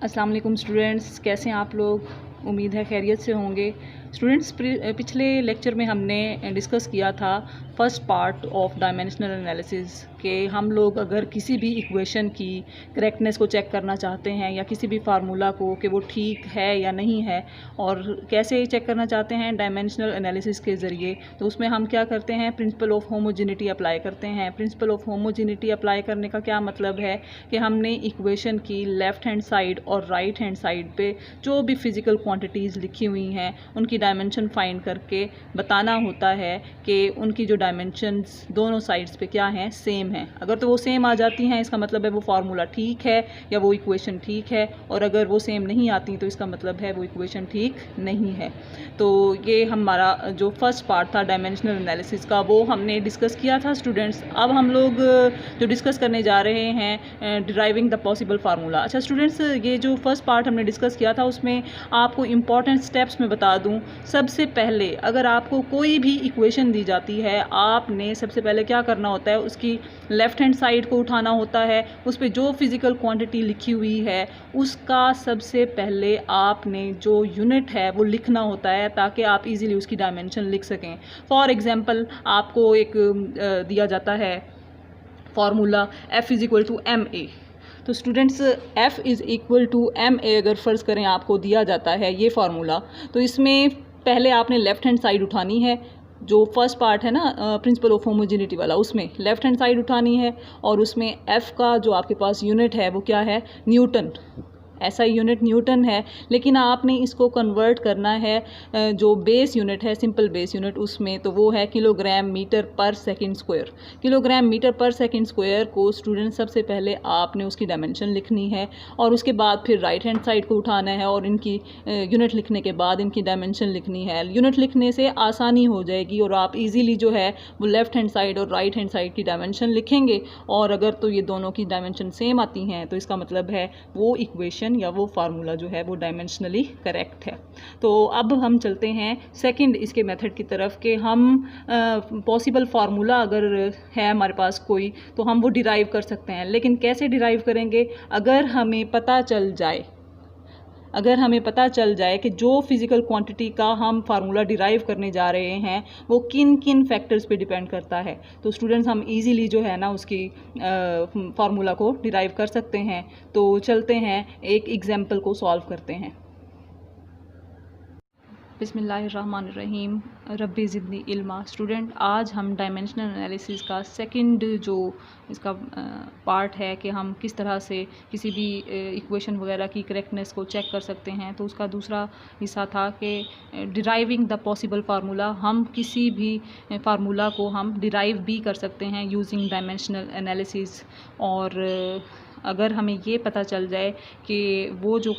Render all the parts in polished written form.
अस्सलाम वालेकुम स्टूडेंट्स, कैसे हैं आप लोग। उम्मीद है खैरियत से होंगे। स्टूडेंट्स, पिछले लेक्चर में हमने डिस्कस किया था first part of dimensional analysis कि हम लोग अगर किसी भी इक्वेशन की करेक्टनेस को चेक करना चाहते हैं या किसी भी फार्मूला को कि वो ठीक है या नहीं है और कैसे चेक करना चाहते हैं डायमेंशनल एनालिसिस के ज़रिए, तो उसमें हम क्या करते हैं, प्रिंसिपल ऑफ होमोजेनिटी अप्लाई करते हैं। प्रिंसिपल ऑफ होमोजेनिटी अप्लाई करने का क्या मतलब है कि हमने इक्वेशन की लेफ़्ट हैंड साइड और राइट हैंड साइड पे जो भी फिज़िकल क्वांटिटीज़ लिखी हुई हैं उनकी डायमेंशन फाइंड करके बताना होता है कि उनकी जो डायमेंशंस दोनों साइड्स पे क्या हैं, सेम हैं। अगर तो वो सेम आ जाती हैं इसका मतलब है वो फार्मूला ठीक है या वो इक्वेशन ठीक है, और अगर वो सेम नहीं आती तो इसका मतलब है वो इक्वेशन ठीक नहीं है। तो ये हमारा जो फर्स्ट पार्ट था डायमेंशनल एनालिसिस का वो हमने डिस्कस किया था स्टूडेंट्स। अब हम लोग जो डिस्कस करने जा रहे हैं डिराइविंग द पॉसिबल फार्मूला। अच्छा स्टूडेंट्स, ये जो फर्स्ट पार्ट हमने डिस्कस किया था उसमें आपको इंपॉर्टेंट स्टेप्स में बता दूं। सबसे पहले अगर आपको कोई भी इक्वेशन दी जाती है, आपने सबसे पहले क्या करना होता है, उसकी लेफ़्ट हैंड साइड को उठाना होता है, उस पर जो फिज़िकल क्वांटिटी लिखी हुई है उसका सबसे पहले आपने जो यूनिट है वो लिखना होता है ताकि आप इजीली उसकी डायमेंशन लिख सकें। फॉर एग्जांपल आपको एक दिया जाता है formula F is equal to MA। तो students, F is equal to MA अगर फ़र्ज़ करें आपको दिया जाता है ये फार्मूला, तो इसमें पहले आपने लेफ़्ट हैंड साइड उठानी है। जो फर्स्ट पार्ट है ना प्रिंसिपल ऑफ होमोजेनिटी वाला, उसमें लेफ़्ट हैंड साइड उठानी है और उसमें F का जो आपके पास यूनिट है वो क्या है, न्यूटन। ऐसा यूनिट न्यूटन है, लेकिन आपने इसको कन्वर्ट करना है जो बेस यूनिट है, सिंपल बेस यूनिट, उसमें तो वो है किलोग्राम मीटर पर सेकंड स्क्वायर। किलोग्राम मीटर पर सेकंड स्क्वायर को स्टूडेंट सबसे पहले आपने उसकी डायमेंशन लिखनी है और उसके बाद फिर राइट हैंड साइड को उठाना है और इनकी यूनिट लिखने के बाद इनकी डायमेंशन लिखनी है। यूनिट लिखने से आसानी हो जाएगी और आप ईजीली जो है वो लेफ़्ट हैंड साइड और राइट हैंड साइड की डायमेंशन लिखेंगे, और अगर तो ये दोनों की डायमेंशन सेम आती हैं तो इसका मतलब है वो इक्वेशन या वो फार्मूला जो है वो डायमेंशनली करेक्ट है। तो अब हम चलते हैं सेकंड इसके मेथड की तरफ कि हम पॉसिबल फार्मूला अगर है हमारे पास कोई तो हम वो डिराइव कर सकते हैं। लेकिन कैसे डिराइव करेंगे, अगर हमें पता चल जाए कि जो फिज़िकल क्वांटिटी का हम फार्मूला डिराइव करने जा रहे हैं वो किन किन फैक्टर्स पे डिपेंड करता है, तो स्टूडेंट्स हम इजीली जो है ना उसकी फार्मूला को डिराइव कर सकते हैं। तो चलते हैं एक एग्जांपल को सॉल्व करते हैं। बिस्मिल्लाहिर्रहमानिर्रहीम, रब्बी ज़िदनी इल्मा। स्टूडेंट, आज हम डायमेंशनल एनालिसिस का सेकंड जो इसका पार्ट है कि हम किस तरह से किसी भी इक्वेशन वगैरह की करेक्टनेस को चेक कर सकते हैं, तो उसका दूसरा हिस्सा था कि डिराइविंग द पॉसिबल फार्मूला। हम किसी भी फार्मूला को हम डिराइव भी कर सकते हैं यूजिंग डायमेंशनल एनालिसिस। और अगर हमें ये पता चल जाए कि वो जो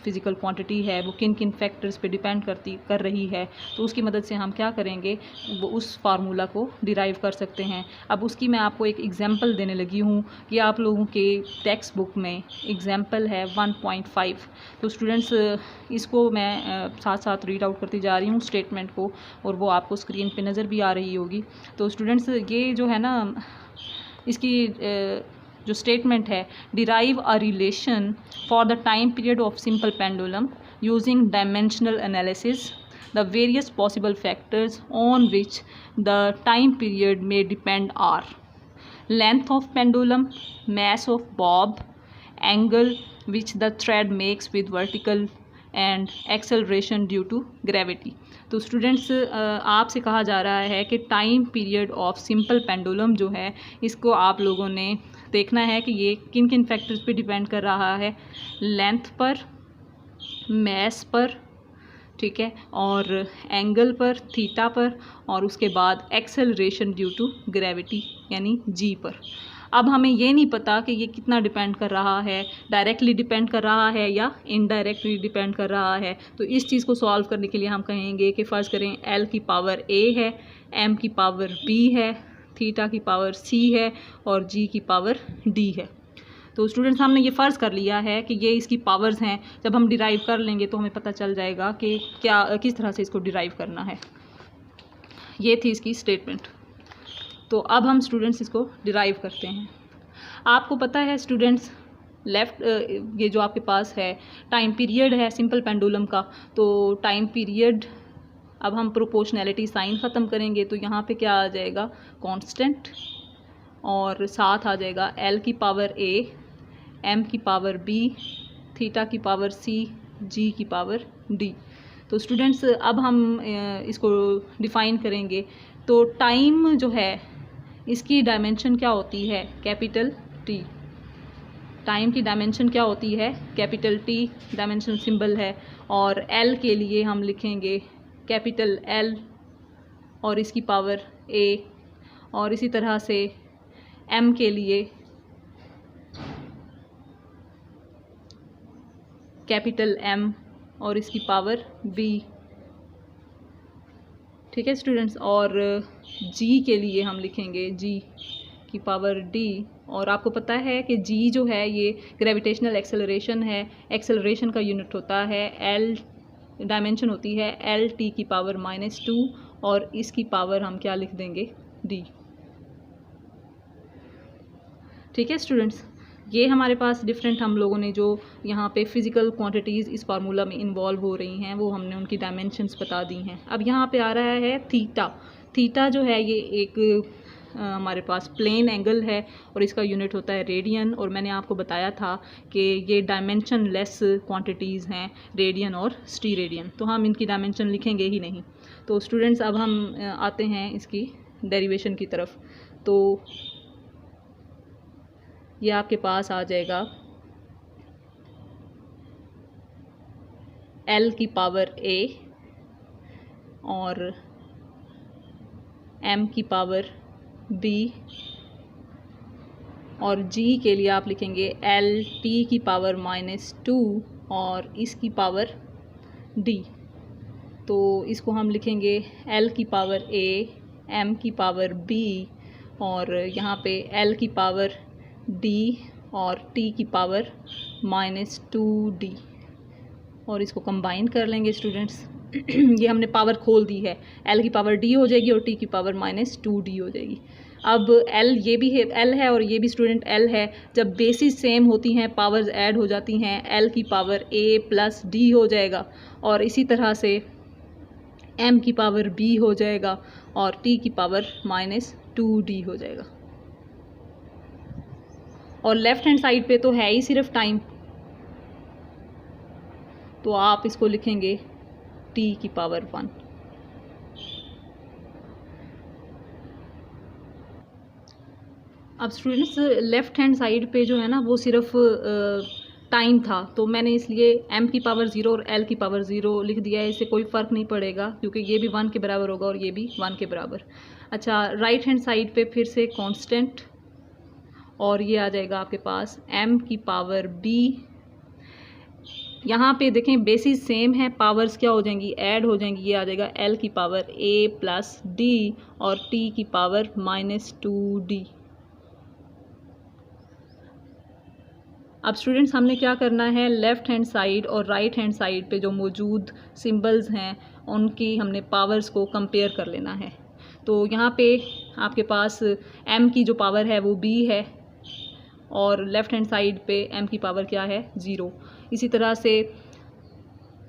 फिज़िकल क्वांटिटी है वो किन किन फैक्टर्स पे डिपेंड कर रही है, तो उसकी मदद से हम क्या करेंगे, वो उस फार्मूला को डिराइव कर सकते हैं। अब उसकी मैं आपको एक एग्जांपल देने लगी हूँ। ये आप लोगों के टेक्स्ट बुक में एग्जांपल है 1.5। तो स्टूडेंट्स, इसको मैं साथ साथ रीड आउट करती जा रही हूँ स्टेटमेंट को, और वो आपको स्क्रीन पे नज़र भी आ रही होगी। तो स्टूडेंट्स, ये जो है ना इसकी जो स्टेटमेंट है, derive a relation for the time period of simple pendulum using dimensional analysis, the various possible factors on which the time period में depend are length of pendulum, mass of bob, angle which the thread makes with vertical and acceleration due to gravity। तो students, आपसे कहा जा रहा है कि time period of simple pendulum जो है इसको आप लोगों ने देखना है कि ये किन किन फैक्टर्स पे डिपेंड कर रहा है, लेंथ पर, मैस पर, ठीक है, और एंगल पर, थीटा पर, और उसके बाद एक्सेलरेशन ड्यू टू ग्रेविटी यानी जी पर। अब हमें ये नहीं पता कि ये कितना डिपेंड कर रहा है, डायरेक्टली डिपेंड कर रहा है या इनडायरेक्टली डिपेंड कर रहा है। तो इस चीज़ को सॉल्व करने के लिए हम कहेंगे कि फ़र्ज़ करें L की पावर A है, M की पावर B है, थीटा की पावर C है और G की पावर D है। तो स्टूडेंट्स, हमने ये फ़र्ज़ कर लिया है कि ये इसकी पावर्स हैं। जब हम डिराइव कर लेंगे तो हमें पता चल जाएगा कि किस तरह से इसको डिराइव करना है। ये थी इसकी स्टेटमेंट। तो अब हम स्टूडेंट्स इसको डिराइव करते हैं। आपको पता है स्टूडेंट्स लेफ़्ट ये जो आपके पास है टाइम पीरियड है सिंपल पेंडुलम का, तो टाइम पीरियड अब हम प्रोपोर्शनैलिटी साइन ख़त्म करेंगे तो यहाँ पे क्या आ जाएगा कांस्टेंट, और साथ आ जाएगा एल की पावर ए, एम की पावर बी, थीटा की पावर सी, जी की पावर डी। तो स्टूडेंट्स अब हम इसको डिफ़ाइन करेंगे। तो टाइम जो है इसकी डायमेंशन क्या होती है, कैपिटल टी। टाइम की डायमेंशन क्या होती है, कैपिटल टी डायमेंशन सिंबल है, और एल के लिए हम लिखेंगे कैपिटल एल और इसकी पावर ए, और इसी तरह से एम के लिए कैपिटल एम और इसकी पावर बी। ठीक है स्टूडेंट्स, और जी के लिए हम लिखेंगे जी की पावर डी, और आपको पता है कि जी जो है ये ग्रेविटेशनल एक्सेलरेशन है, एक्सेलरेशन का यूनिट होता है एल, डायमेंशन होती है एल टी की पावर -2, और इसकी पावर हम क्या लिख देंगे, डी। ठीक है स्टूडेंट्स, ये हमारे पास डिफरेंट हम लोगों ने जो यहाँ पे फिज़िकल क्वांटिटीज़ इस फार्मूला में इन्वॉल्व हो रही हैं वो हमने उनकी डायमेंशंस बता दी हैं। अब यहाँ पे आ रहा है थीटा। थीटा जो है ये एक हमारे पास प्लेन एंगल है और इसका यूनिट होता है रेडियन, और मैंने आपको बताया था कि ये डायमेंशन लेस क्वांटिटीज़ हैं रेडियन और स्टीरेडियन, तो हम इनकी डायमेंशन लिखेंगे ही नहीं। तो स्टूडेंट्स अब हम आते हैं इसकी डेरिवेशन की तरफ। तो ये आपके पास आ जाएगा एल की पावर ए और एम की पावर बी, और जी के लिए आप लिखेंगे एल टी की पावर -2 और इसकी पावर डी। तो इसको हम लिखेंगे एल की पावर ए, एम की पावर बी, और यहाँ पे एल की पावर डी और टी की पावर -2d, और इसको कंबाइन कर लेंगे स्टूडेंट्स। ये हमने पावर खोल दी है, एल की पावर डी हो जाएगी और टी की पावर -2d हो जाएगी। अब एल ये भी है, एल है और ये भी स्टूडेंट एल है। जब बेसिस सेम होती हैं पावर्स ऐड हो जाती हैं, एल की पावर ए प्लस डी हो जाएगा, और इसी तरह से एम की पावर बी हो जाएगा और टी की पावर -2d हो जाएगा। और लेफ़्ट हैंड साइड पे तो है ही सिर्फ टाइम, तो आप इसको लिखेंगे टी की पावर 1। अब स्टूडेंट्स लेफ़्ट हैंड साइड पे जो है ना वो सिर्फ टाइम था, तो मैंने इसलिए m की पावर 0 और l की पावर 0 लिख दिया है। इससे कोई फ़र्क नहीं पड़ेगा क्योंकि ये भी 1 के बराबर होगा और ये भी 1 के बराबर। अच्छा, राइट हैंड साइड पे फिर से कांस्टेंट, और ये आ जाएगा आपके पास m की पावर b। यहाँ पे देखें बेसिस सेम है, पावर्स क्या हो जाएंगी, ऐड हो जाएंगी। ये आ जाएगा l की पावर a प्लस d और t की पावर -2d। अब स्टूडेंट्स हमने क्या करना है, लेफ़्ट हैंड साइड और राइट हैंड साइड पे जो मौजूद सिंबल्स हैं उनकी हमने पावर्स को कंपेयर कर लेना है। तो यहाँ पे आपके पास m की जो पावर है वो b है, और लेफ़्ट हैंड साइड पे m की पावर क्या है, 0। इसी तरह से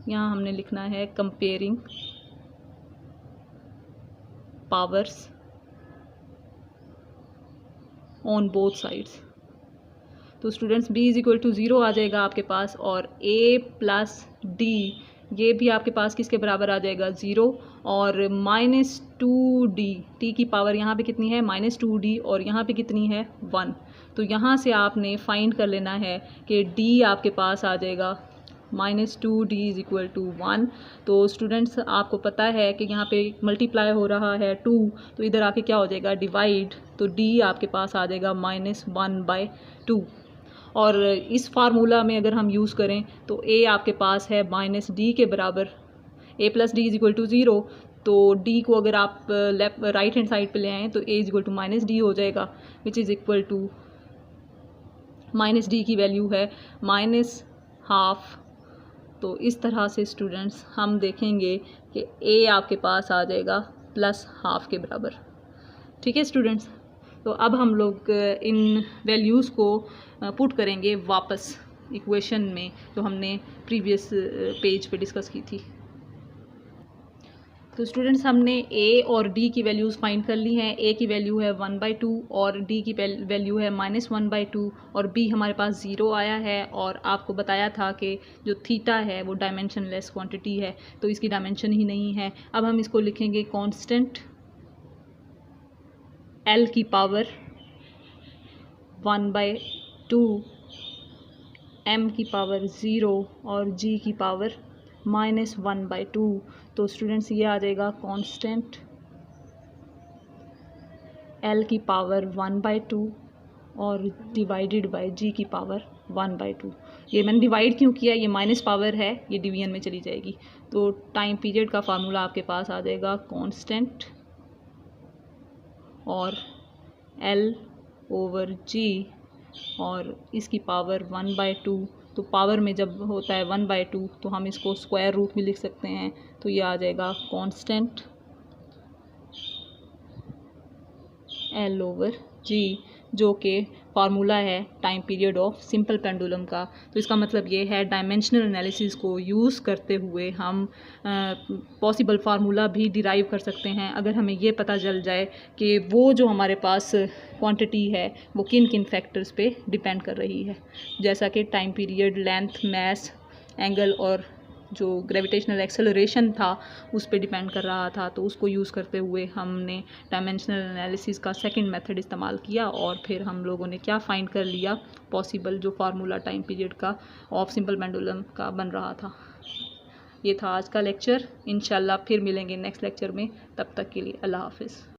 यहाँ हमने लिखना है comparing powers on both sides. तो स्टूडेंट्स b = 0 आ जाएगा आपके पास, और a प्लस d ये भी आपके पास किसके बराबर आ जाएगा, 0, और -2d, t की पावर यहाँ पे कितनी है, -2d, और यहाँ पे कितनी है, 1। तो यहाँ से आपने फाइंड कर लेना है कि d आपके पास आ जाएगा -2d = 1। तो स्टूडेंट्स आपको पता है कि यहाँ पे मल्टीप्लाई हो रहा है 2, तो इधर आके क्या हो जाएगा, डिवाइड, तो d आपके पास आ जाएगा -1/2। और इस फार्मूला में अगर हम यूज़ करें तो a आपके पास है -d के बराबर, a प्लस d = 0। तो d को अगर आप राइट हैंड साइड पे ले आएँ तो a = -d हो जाएगा, which is equal to -d की वैल्यू है -½ तो इस तरह से स्टूडेंट्स हम देखेंगे कि a आपके पास आ जाएगा +½ के बराबर। ठीक है स्टूडेंट्स, तो अब हम लोग इन वैल्यूज़ को पुट करेंगे वापस इक्वेशन में जो हमने प्रीवियस पेज पे डिस्कस की थी। तो स्टूडेंट्स हमने ए और डी की वैल्यूज़ फाइंड कर ली हैं। ए की वैल्यू है 1/2 और डी की वैल्यू है -1/2 और बी हमारे पास 0 आया है। और आपको बताया था कि जो थीटा है वो डायमेंशनलेस क्वांटिटी है, तो इसकी डायमेंशन ही नहीं है। अब हम इसको लिखेंगे कांस्टेंट एल की पावर 1/2, एम की पावर 0 और जी की पावर -1/2। तो स्टूडेंट्स ये आ जाएगा कांस्टेंट एल की पावर 1/2 और डिवाइडेड बाय जी की पावर 1/2। ये मैंने डिवाइड क्यों किया, ये माइनस पावर है, ये डिवीजन में चली जाएगी। तो टाइम पीरियड का फार्मूला आपके पास आ जाएगा कांस्टेंट और एल ओवर जी और इसकी पावर 1/2। तो पावर में जब होता है 1/2 तो हम इसको स्क्वायर रूट में लिख सकते हैं। तो ये आ जाएगा कांस्टेंट एल ओवर जी, जो कि फार्मूला है time period of simple pendulum का। तो इसका मतलब ये है डायमेंशनल एनालिसिस को यूज़ करते हुए हम पॉसिबल फार्मूला भी डिराइव कर सकते हैं, अगर हमें ये पता चल जाए कि वो जो हमारे पास क्वांटिटी है वो किन किन फैक्टर्स पे डिपेंड कर रही है, जैसा कि टाइम पीरियड, लेंथ, मास, एंगल और जो ग्रेविटेशनल एक्सेलरेशन था उस पे डिपेंड कर रहा था। तो उसको यूज़ करते हुए हमने डायमेंशनल एनालिसिस का सेकंड मेथड इस्तेमाल किया और फिर हम लोगों ने क्या फाइंड कर लिया, पॉसिबल जो फार्मूला टाइम पीरियड का ऑफ सिंपल पेंडुलम का बन रहा था। ये था आज का लेक्चर। इंशाल्लाह फिर मिलेंगे नेक्स्ट लेक्चर में, तब तक के लिए अल्लाह हाफिज़।